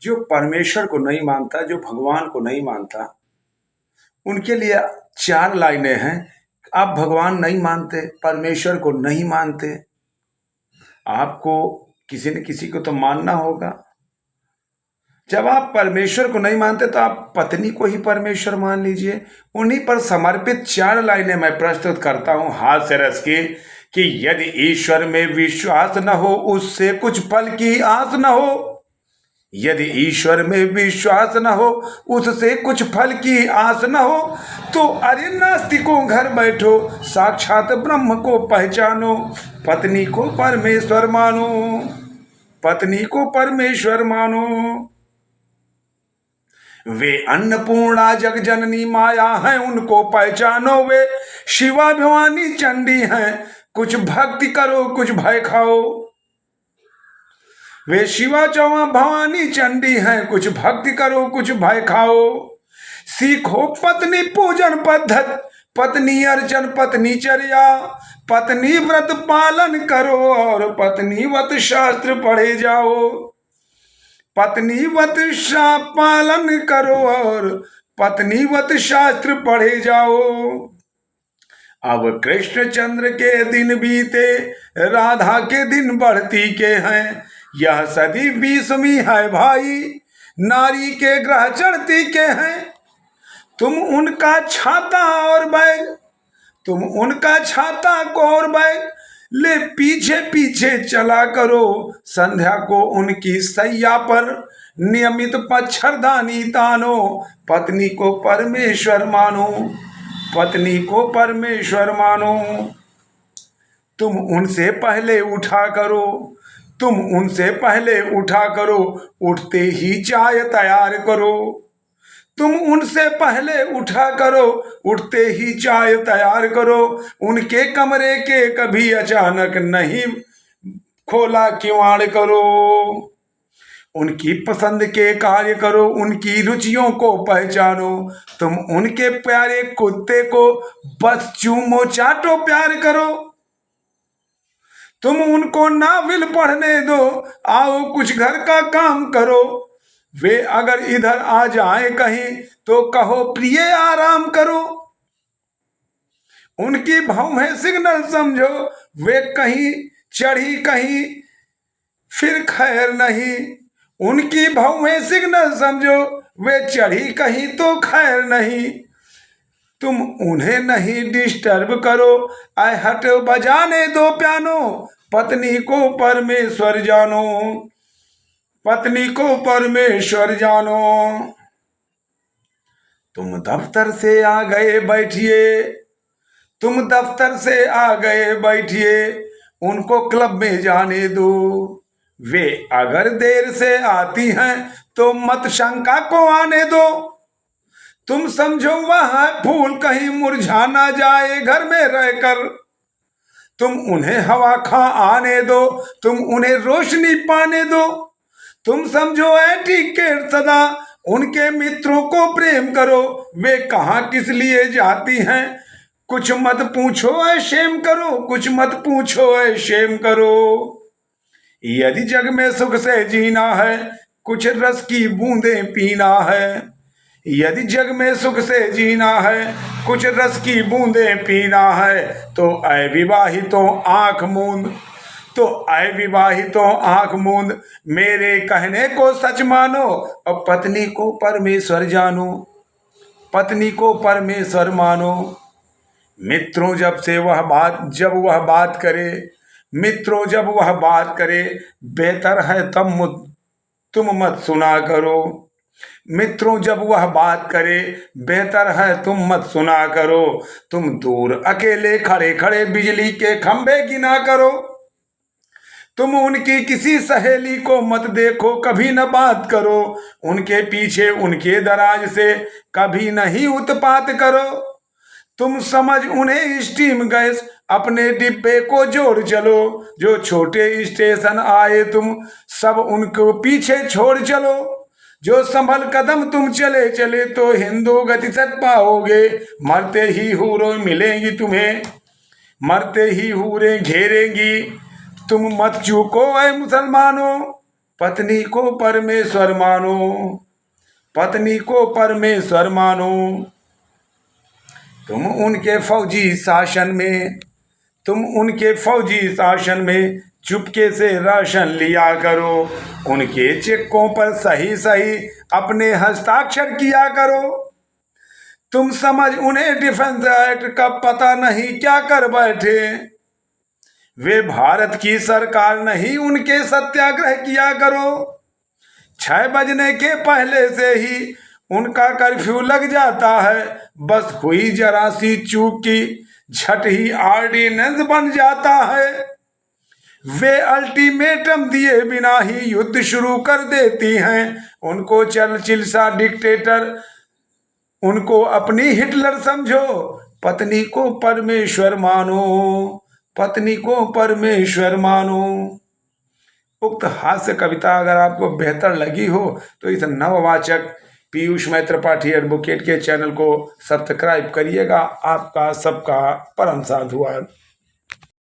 जो परमेश्वर को नहीं मानता, जो भगवान को नहीं मानता, उनके लिए 4 लाइनें हैं। आप भगवान नहीं मानते, परमेश्वर को नहीं मानते, आपको किसी न किसी को तो मानना होगा। जब आप परमेश्वर को नहीं मानते तो आप पत्नी को ही परमेश्वर मान लीजिए। उन्हीं पर समर्पित 4 लाइनें मैं प्रस्तुत करता हूं हास्य रस की, कि यदि ईश्वर में विश्वास न हो उससे कुछ फल की आस न हो। यदि ईश्वर में विश्वास न हो उससे कुछ फल की आस न हो, तो अरे नास्तिकों घर बैठो, साक्षात ब्रह्म को पहचानो, पत्नी को परमेश्वर मानो, पत्नी को परमेश्वर मानो। वे अन्नपूर्णा जग जननी माया हैं, उनको पहचानो, वे शिवा भवानी चंडी हैं, कुछ भक्ति करो कुछ भय खाओ। वे शिवा चौवा भवानी चंडी हैं, कुछ भक्ति करो कुछ भय खाओ। सीखो पत्नी पूजन पद्धत, पत्नी अर्चन पत्नी चर्या, पत्नी व्रत पालन करो और पत्नी वत शास्त्र पढ़े जाओ। पत्नी वत पालन करो और पत्नी वत शास्त्र पढ़े जाओ। अब कृष्णचंद्र के दिन बीते, राधा के दिन बढ़ती के हैं, यह सदी 20वीं है भाई, नारी के ग्रह चढ़ती के हैं। तुम उनका छाता और बैग, तुम उनका छाता को और बैग ले पीछे पीछे चला करो। संध्या को उनकी सैया पर नियमित मच्छरदानी तानो, पत्नी को परमेश्वर मानो, पत्नी को परमेश्वर मानो। तुम उनसे पहले उठा करो, तुम उनसे पहले उठा करो, उठते ही चाय तैयार करो। तुम उनसे पहले उठा करो, उठते ही चाय तैयार करो। उनके कमरे के कभी अचानक नहीं खोला किवाड़ करो। उनकी पसंद के कार्य करो, उनकी रुचियों को पहचानो। तुम उनके प्यारे कुत्ते को बस चूमो चाटो प्यार करो। तुम उनको नाविल पढ़ने दो, आओ कुछ घर का काम करो। वे अगर इधर आ जाए कहीं तो कहो प्रिय आराम करो। उनकी भौहें सिग्नल समझो, वे कहीं चढ़ी कहीं फिर खैर नहीं। उनकी भौहें सिग्नल समझो, वे चढ़ी कहीं तो खैर नहीं। तुम उन्हें नहीं डिस्टर्ब करो, आए हट बजाने दो पियानो। पत्नी को परमेश्वर जानो, पत्नी को परमेश्वर जानो। तुम दफ्तर से आ गए बैठिए, तुम दफ्तर से आ गए बैठिए, उनको क्लब में जाने दो। वे अगर देर से आती हैं तो मत शंका को आने दो। तुम समझो वह फूल कहीं मुरझा ना जाए घर में रहकर। तुम उन्हें हवा खा आने दो, तुम उन्हें रोशनी पाने दो। तुम समझो एटिकेट सदा उनके मित्रों को प्रेम करो। वे कहाँ किस लिए जाती हैं कुछ मत पूछो ऐ शेम करो, कुछ मत पूछो ऐ शेम करो। यदि जग में सुख से जीना है कुछ रस की बूंदें पीना है। यदि जग में सुख से जीना है कुछ रस की बूंदें पीना है, तो ऐ विवाहितों आंख मूंद, तो ऐ विवाहितों आंख मूंद, मेरे कहने को सच मानो और पत्नी को परमेश्वर जानो, पत्नी को परमेश्वर मानो। मित्रों जब वह बात करे, मित्रों जब वह बात करे, बेहतर है तब तुम मत सुना करो। मित्रों जब वह बात करे, बेहतर है तुम मत सुना करो। तुम दूर अकेले खड़े खड़े बिजली के खंभे गिना करो। तुम उनकी किसी सहेली को मत देखो, कभी न बात करो। उनके पीछे उनके दराज से कभी नहीं उत्पात करो। तुम समझ उन्हें स्टीम गैस अपने डिब्बे को जोड़ चलो। जो छोटे स्टेशन आए तुम सब उनको पीछे छोड़ चलो। जो संभल कदम तुम चले चले तो हिंदू गति तक पाओगे। मरते ही हूरें मिलेंगी तुम्हें, मरते ही हूरें घेरेंगी। तुम मत चूको ऐ मुसलमानों, पत्नी को परमेश्वर मानो, पत्नी को परमेश्वर मानो। तुम उनके फौजी शासन में, तुम उनके फौजी शासन में चुपके से राशन लिया करो। उनके चेकों पर सही सही अपने हस्ताक्षर किया करो। तुम समझ उन्हें डिफेंस एक्ट का पता नहीं क्या कर बैठे। वे भारत की सरकार नहीं, उनके सत्याग्रह किया करो। 6 बजने के पहले से ही उनका कर्फ्यू लग जाता है। बस हुई जरा सी चूक की झट ही ऑर्डिनेंस बन जाता है। वे अल्टीमेटम दिए बिना ही युद्ध शुरू कर देती हैं। उनको चर्चिल सा डिक्टेटर, उनको अपनी हिटलर समझो। पत्नी को परमेश्वर मानो, पत्नी को परमेश्वर मानो। उक्त हास्य कविता अगर आपको बेहतर लगी हो तो इस नववाचक पीयूष मैत्र पाठी एडवोकेट के चैनल को सब्सक्राइब करिएगा। आपका सबका परम साधुवाद।